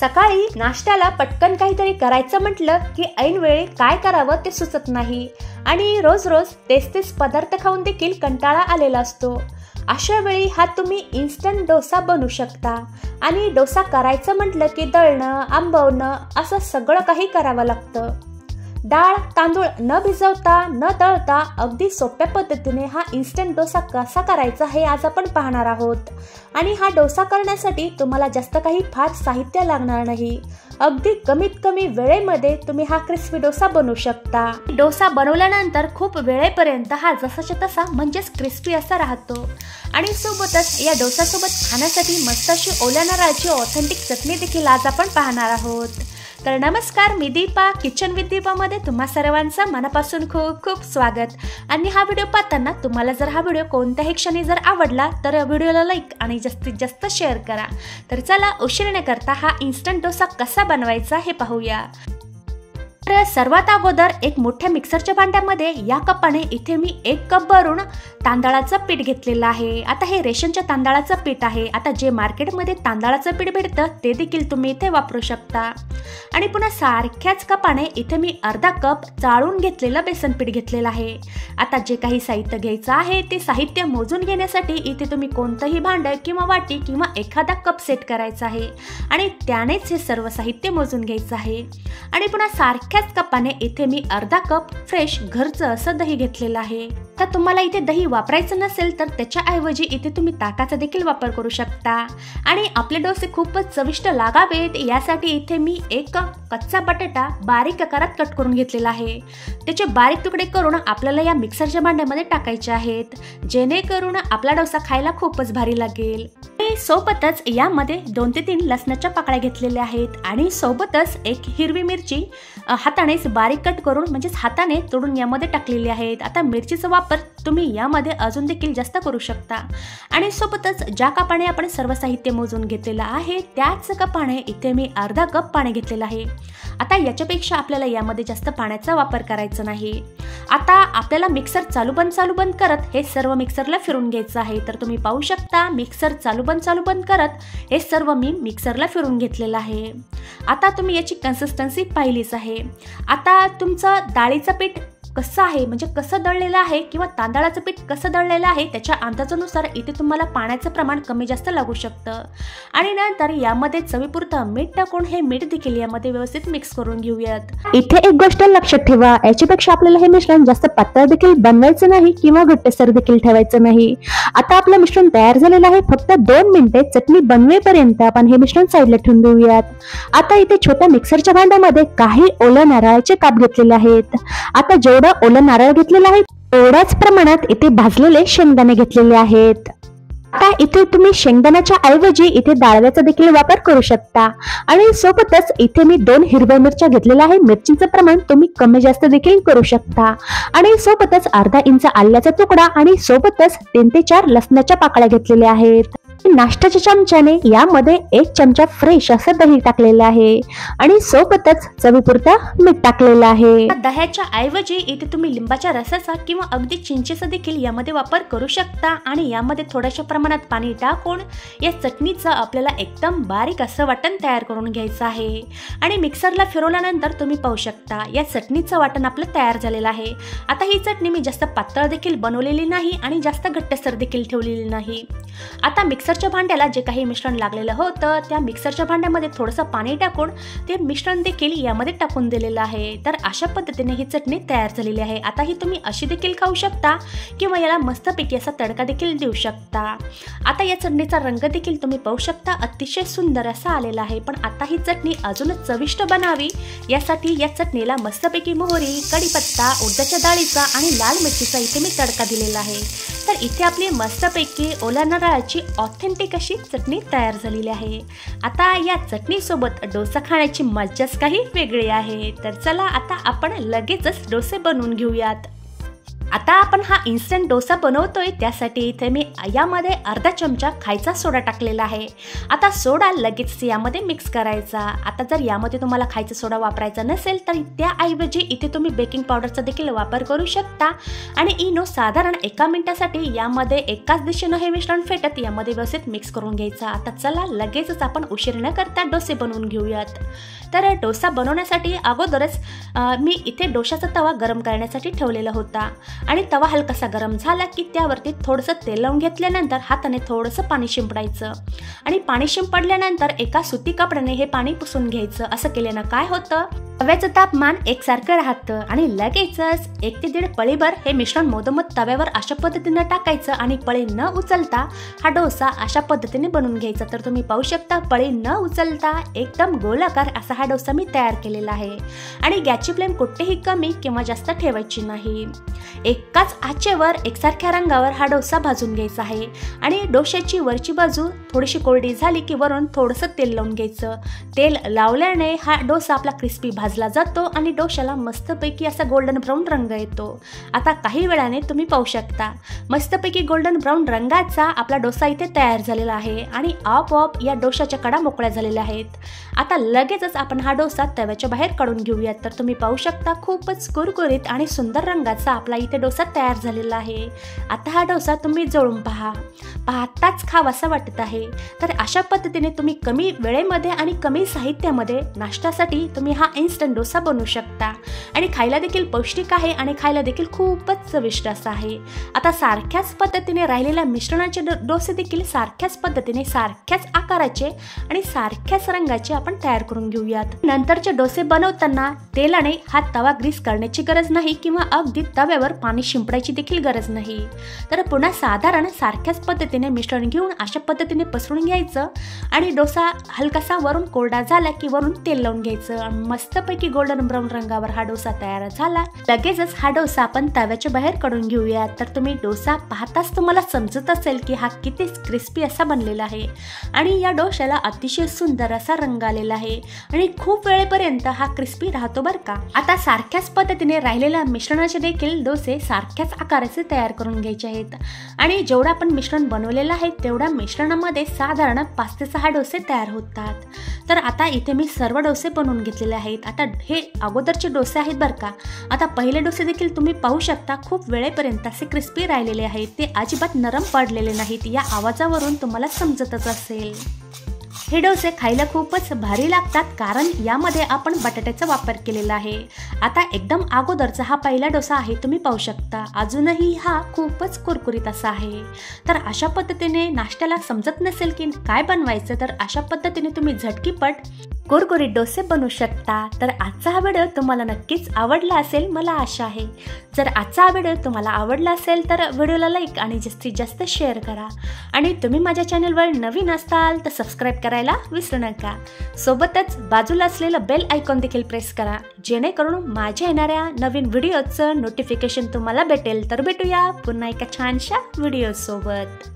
सकाळी नाश्त्याला पटकन काहीतरी करायचं म्हटलं की ऐन वेळी काय करावं ते सुचत नाही आणि रोज रोज तेच पदार्थ खाऊन देखील कंटाळा आलेला असतो। अशा वेळी हा तुम्ही इन्स्टंट डोसा बनवू शकता। आणि डोसा करायचं म्हटलं की दळणं, आंबवणं असं सगळं काही करावं लागतं। डाळ तांदूळ न भिजवता न तळता अगदी सोप्या पद्धतीने हा इन्स्टंट डोसा कसा करायचा हे आज आपण पाहणार आहोत। आणि हा डोसा करण्यासाठी तुम्हाला जास्त काही फार साहित्य लागणार नाही। अगदी कमीत कमी वेळेमध्ये तुम्ही हा क्रिस्पी डोसा बनवू शकता। डोसा बनवल्यानंतर खूप वेळेपर्यंत हा जसाच्या तसा म्हणजेच क्रिस्पी असा राहतो। आणि सोबतच या डोसासोबत खाण्यासाठी मस्त अशी ओल्या नारळाची ऑथेंटिक चटणी देखील आज आपण पाहणार आहोत। तर नमस्कार, मी दीपा, किचन विथ दीपामध्ये तुम्हा सर्वांचं मनापासून खूप खूप स्वागत। आणि हा व्हिडिओ पाहताना तुम्हाला जर हा व्हिडिओ कोणत्याही क्षणी जर आवडला तर व्हिडिओला लाईक आणि जास्तीत जास्त शेअर करा। तर चला उशीर न करता हा इन्स्टंट डोसा कसा बनवायचा हे पाहूया। तर सर्वात अगोदर एक मोठ्या मिक्सरच्या भांड्यामध्ये या कपाने इथे मी 1 कप भरून तांदळाचं पीठ घेतलेलं आहे। आता हे रेशनच्या तांदळाचं पीठ आहे। आता जे मार्केटमध्ये तांदळाचं पीठ भेटतं ते देखील तुम्ही इथे वापरू शकता। आणि पुन्हा सारख्याच कपाने इथे मी अर्धा कप चाळून घेतलेलं बेसन पीठ घेतलेलं आहे। आता जे काही साहित्य घ्यायचं आहे ते साहित्य मोजून घेण्यासाठी इथे तुम्ही कोणतंही भांडं किंवा वाटी किंवा एखादा कप सेट करायचा आहे आणि त्यानेच हे सर्व साहित्य मोजून घ्यायचं आहे। आणि पुन्हा सारख्याच कपाने इथे मी अर्धा कप फ्रेश घरचं असं दही घेतलेलं आहे। तर तुम्हाला इथे दही वापरायचं नसेल तर त्याच्याऐवजी इथे तुम्ही ताकाचा देखील वापर करू शकता। आणि आपले डोसे खूपच चविष्ट लागावेत यासाठी इथे मी 1 कच्चा बटाटा बारीक आकारात कट करून घेतलेला आहे। त्याचे बारीक तुकडे करून आपल्याला या मिक्सरच्या भांड्यामध्ये टाकायचे आहेत, जेणेकरून आपला डोसा खायला खूपच भारी लागेल। आणि सोबतच यामध्ये 2 ते 3 लसणाच्या पाकळ्या घेतलेल्या आहेत आणि सोबतच 1 हिरवी मिरची हातानेच बारीक कट करून म्हणजेच हाताने तोडून यामध्ये टाकलेली आहेत। आता मिरचीचा वापर तुम्ही यामध्ये अजून देखील जास्त करू शकता। आणि सोबतच ज्या कपाने आपण सर्व साहित्य मोजून घेतलेलं आहे त्याच कपाने इथे मी अर्धा कप पाणी घेतलेलं आहे। आता याच्यापेक्षा आपल्याला यामध्ये जास्त पाण्याचा वापर करायचा नाही। आता आपल्याला मिक्सर चालू बंद करत हे सर्व मिक्सरला फिरून घ्यायचं आहे। तर तुम्ही पाहू शकता मिक्सर चालू बंद करत हे सर्व मी मिक्सरला फिरून घेतलेलं आहे। आता तुम्ही याची कन्सिस्टन्सी पाहिलीच आहे। आता तुमचं डाळीचं पीठ कसं आहे म्हणजे कसं दळलेलं आहे किंवा तांदळाचं पीठ कसं दळलेलं आहे त्याच्या अंदाजानुसार इथे तुम्हाला पाण्याचं प्रमाण कमी जास्त लागू शकतं। आणि नंतर यामध्ये चवीपुरतं मीठ टाकून हे मीठ देखील यामध्ये व्यवस्थित मिक्स करून घेऊयात। इथे एक गोष्ट लक्षात ठेवा, याच्यापेक्षा आपल्याला हे मिश्रण जास्त पातळ देखील बनवायचं नाही किंवा घट्टसर देखील ठेवायचं नाही। आता आपलं मिश्रण तयार झालेलं आहे। फक्त 2 मिनिटे चटणी बनवेपर्यंत आपण हे मिश्रण साईडला ठेवून देऊयात। आता इथे छोट्या मिक्सरच्या भांड्यामध्ये काही ओल्या नारळाचे काप घेतलेले आहेत। आता जेवढं ओलं नारळ घेतलेलं आहे तेवढ्याच प्रमाणात इथे भाजलेले शेंगदाणे घेतलेले आहेत। आता इथे तुम्ही शेंगदाण्याच्या ऐवजी इथे डाळव्याचा देखील वापर करू शकता। आणि सोबतच इथे मी 2 हिरव्या मिरच्या घेतलेल्या आहे। मिरचीचं प्रमाण तुम्ही कमी जास्त देखील करू शकता। आणि सोबतच अर्धा इंच आल्याचा तुकडा आणि सोबतच 3 ते 4 लसणाच्या पाकळ्या घेतलेल्या आहेत। नाश्त्याच्या चमच्याने यामध्ये 1 चमचा फ्रेश असं दही टाकलेलं आहे आणि सोबतच चवीपुरतं मीठ टाकलेलं आहे। दह्याच्या ऐवजी इथे तुम्ही लिंबाच्या रसाचा किंवा अगदी चिंचेचा देखील यामध्ये वापर करू शकता। आणि यामध्ये थोड्याशा प्रमाणात पाणी टाकून या चटणीचं आपल्याला एकदम बारीक असं वाटण तयार करून घ्यायचं आहे। आणि मिक्सरला फिरवल्यानंतर तुम्ही पाहू शकता या चटणीचं वाटण आपलं तयार झालेलं आहे। आता ही चटणी मी जास्त पातळ देखील बनवलेली नाही आणि जास्त घट्टसर देखील ठेवलेली नाही। आता मिक्सरच्या भांड्याला जे काही मिश्रण लागलेलं होतं त्या मिक्सरच्या भांड्यामध्ये थोडंसं पाणी टाकून ते मिश्रण देखील यामध्ये टाकून दिलेलं आहे। तर अशा पद्धतीने ही चटणी तयार झालेली आहे। आता ही तुम्ही अशी देखील खाऊ शकता किंवा याला मस्तपैकी असा तडका देखील देऊ शकता। आता या चटणीचा रंग देखील तुम्ही पाहू शकता अतिशय सुंदर असा आलेला आहे। पण आता ही चटणी अजूनच चविष्ट बनावी यासाठी या चटणीला मस्तपैकी मोहरी, कढीपत्ता, उडदाच्या डाळीचा आणि लाल मिरचीचा इथे मी तडका दिलेला आहे। तर इथे आपली मस्तपैकी ओल्या नारळाची ऑथेंटिक अशी चटणी तयार झालेली आहे। आता या चटणी सोबत डोसा खाण्याची मजाच काही वेगळी आहे। तर चला आता आपण लगेचच डोसे बनवून घेऊयात। आता आपण हा इन्स्टंट डोसा बनवतोय, त्यासाठी इथे मी यामध्ये अर्धा चमचा खायचा सोडा टाकलेला आहे. आता सोडा लगेच यामध्ये मिक्स करायचा. आता जर यामध्ये तुम्हाला खायचा सोडा वापरायचा नसेल तर त्याऐवजी इथे तुम्ही बेकिंग पावडरचा देखील वापर करू शकता. आणि इनो साधारण 1 मिनिटासाठी यामध्ये एकाच दिशेनं हे मिश्रण फेटत यामध्ये व्यवस्थित मिक्स करून घ्यायचा. आता चला लगेचच आपण उशीर न करता डोसे बनवून घेऊयात. तर डोसा बनवण्यासाठी अगोदरच मी इथे डोशाचा तवा गरम करण्यासाठी ठेवलेला होता. आणि तवा हलकासा गरम झाला की त्यावरती थोडंसं तेल लावून घेतल्यानंतर हाताने थोडंसं पाणी शिंपडायचं. आणि पाणी शिंपडल्यानंतर एका सुती कपड्याने हे पाणी पुसून घ्यायचं. असं केल्यानं काय होतं, तव्याचं तापमान एकसारखं राहतं. आणि लगेचच 1 ते 1.5 पळीभर हे मिश्रण मधोमध तव्यावर अशा पद्धतीनं टाकायचं आणि पळी न उचलता हा डोसा अशा पद्धतीने बनवून घ्यायचा. तर तुम्ही पाहू शकता पळी न उचलता एकदम गोलाकार असा हा डोसा मी तयार केलेला आहे. आणि गॅसची फ्लेम कुठेही कमी किंवा जास्त ठेवायची नाही. एकाच आचेवर एकसारख्या रंगावर हा डोसा भाजून घ्यायचा आहे. आणि डोशाची वरची बाजू थोडीशी कोरडी झाली की वरून थोडंसं तेल लावून घ्यायचं. तेल लावल्याने हा डोसा आपला क्रिस्पी भाजला जातो आणि डोशाला मस्तपैकी असा गोल्डन ब्राऊन रंग येतो. आता काही वेळाने तुम्ही पाहू शकता मस्तपैकी गोल्डन ब्राऊन रंगाचा आपला डोसा इथे तयार झालेला आहे. आणि आपोआप या डोशाच्या कडा मोकळ्या झालेल्या आहेत. आता लगेचच आपण हा डोसा तव्याच्या बाहेर काढून घेऊयात. तर तुम्ही पाहू शकता खूपच कुरकुरीत आणि सुंदर रंगाचा आपला इथे डोसा तयार झालेला आहे. आता हा डोसा तुम्ही जळून पाहताच खावासा वाटत आहे. तर अशा पद्धतीने तुम्ही कमी वेळेमध्ये आणि कमी साहित्यामध्ये नाश्त्यासाठी तुम्ही हा इन्स्टंट डोसा बनवू शकता. आणि खायला देखील पौष्टिक आहे आणि खायला देखील खूपच चविष्ट असा आहे. आता सारख्याच पद्धतीने राहिलेल्या मिश्रणाचे डोसे देखील सारख्याच पद्धतीने सारख्याच आकाराचे आणि सारख्याच रंगाचे आपण तयार करून घेऊयात. नंतरचे डोसे बनवताना तेलाने हा तवा ग्रीस करण्याची गरज नाही किंवा अगदी तव्यावर पाणी शिंपडायची देखील गरज नाही. तर पुन्हा साधारण सारख्याच पद्धतीने मिश्रण घेऊन अशा पद्धतीने पसरून घ्यायचं. आणि डोसा हलकासा वरून कोरडा झाला की वरून तेल लावून घ्यायचं. मस्तपैकी गोल्डन ब्राऊन रंगावर हा डोसा तयार झाला. लगेचच हा डोसा आपण तव्याच्या बाहेर काढून घेऊया. तर तुम्ही डोसा पाहताच तुम्हाला समजत असेल की हा किती क्रिस्पी असा बनलेला आहे. आणि या डोशाला अतिशय सुंदर असा रंग आलेला आहे आणि खूप वेळेपर्यंत हा क्रिस्पी राहतो बरं का. आता सारख्याच पद्धतीने राहिलेल्या मिश्रणाचे देखील डोसे सारख्याच आकाराचे तयार करून घ्यायचे आहेत. आणि जेवढं आपण मिश्रण बनवलेलं आहे तेवढ्या मिश्रणामध्ये साधारण 5 ते 6 डोसे तयार होतात. तर आता इथे मी सर्व डोसे बनवून घेतलेले आहेत. आता हे अगोदरचे डोसे आहेत बरं का. आता पहिले डोसे देखील तुम्ही पाहू शकता खूप वेळेपर्यंत असे क्रिस्पी राहिलेले आहेत. ते अजिबात नरम पडलेले नाहीत. या आवाजावरून तुम्हाला समजतच असेल. हे डोसे खायला खूपच भारी लागतात कारण यामध्ये आपण बटाट्याचा वापर केलेला आहे. आता एकदम अगोदरचा हा पहिला डोसा आहे, तुम्ही पाहू शकता अजूनही हा खूपच कुरकुरीत असा आहे. तर अशा पद्धतीने नाश्त्याला समजत नसेल की काय बनवायचं तर अशा पद्धतीने तुम्ही झटकीपट कुरकुरीत डोसे बनवू शकता. तर आजचा हा व्हिडिओ तुम्हाला नक्कीच आवडला असेल, मला आशा आहे. जर आजचा हा व्हिडिओ तुम्हाला आवडला असेल तर व्हिडिओला लाईक आणि जास्तीत जास्त शेअर करा. आणि तुम्ही माझ्या चॅनलवर नवीन असाल तर सबस्क्राईब करायला विसरू नका. सोबतच बाजूला असलेलं बेल आयकॉन देखील प्रेस करा जेणेकरून माझ्या येणाऱ्या नवीन व्हिडिओचं नोटिफिकेशन तुम्हाला भेटेल. तर भेटूया पुन्हा एका छानशा व्हिडिओ सोबत.